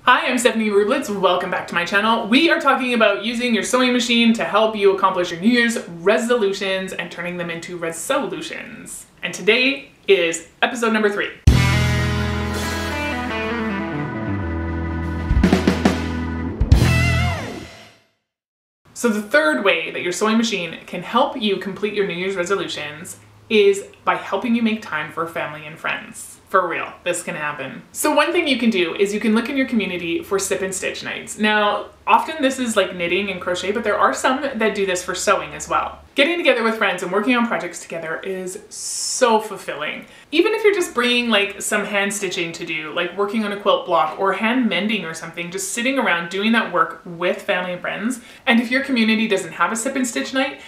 Hi, I'm Stephanie Rubletz. Welcome back to my channel. We are talking about using your sewing machine to help you accomplish your New Year's resolutions and turning them into reSEWlutions. And today is episode number 3. So the third way that your sewing machine can help you complete your New Year's resolutions is by helping you make time for family and friends. For real, this can happen. So one thing you can do is you can look in your community for sip and stitch nights. Now, often this is like knitting and crochet, but there are some that do this for sewing as well. Getting together with friends and working on projects together is so fulfilling. Even if you're just bringing like some hand stitching to do, like working on a quilt block or hand mending or something, just sitting around doing that work with family and friends. And if your community doesn't have a sip and stitch night,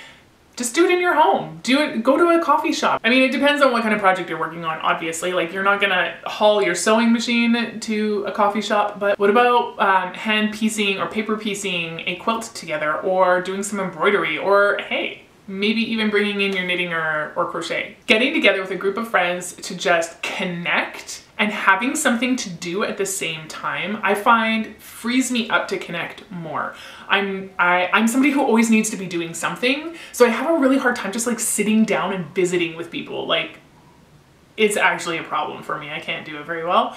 just do it in your home. Go to a coffee shop. I mean, it depends on what kind of project you're working on, obviously. Like, you're not gonna haul your sewing machine to a coffee shop, but what about hand piecing or paper piecing a quilt together, or doing some embroidery, or hey, maybe even bringing in your knitting or crochet. Getting together with a group of friends to just connect and having something to do at the same time, I find frees me up to connect more. I'm somebody who always needs to be doing something, so I have a really hard time just like sitting down and visiting with people. Like, it's actually a problem for me. I can't do it very well.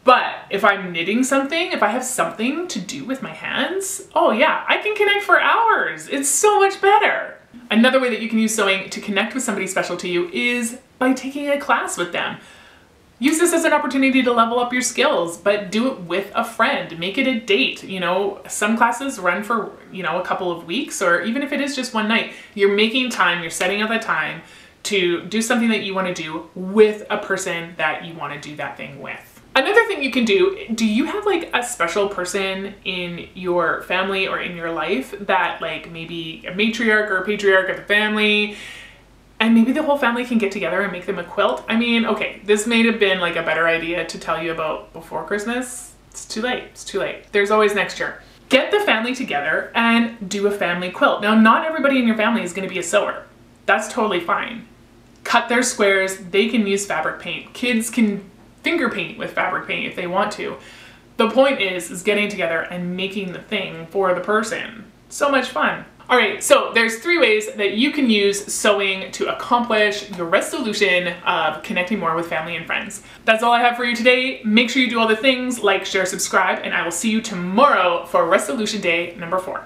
But if I'm knitting something, if I have something to do with my hands, oh yeah, I can connect for hours. It's so much better. Another way that you can use sewing to connect with somebody special to you is by taking a class with them. Use this as an opportunity to level up your skills, but do it with a friend. Make it a date. You know, some classes run for, a couple of weeks, or even if it is just one night, you're making time, you're setting up that time to do something that you want to do with a person that you want to do that thing with. Another thing you can do you have like a special person in your family or in your life that, like, maybe a matriarch or a patriarch of the family, and maybe the whole family can get together and make them a quilt? I mean, okay, this may have been like a better idea to tell you about before Christmas. It's too late, it's too late. There's always next year. Get the family together and do a family quilt. Now, not everybody in your family is gonna be a sewer. That's totally fine. Cut their squares, they can use fabric paint. Kids can finger paint with fabric paint if they want to. The point is getting together and making the thing for the person. So much fun. All right, so there's 3 ways that you can use sewing to accomplish your resolution of connecting more with family and friends. That's all I have for you today. Make sure you do all the things, like, share, subscribe, and I will see you tomorrow for resolution day number 4.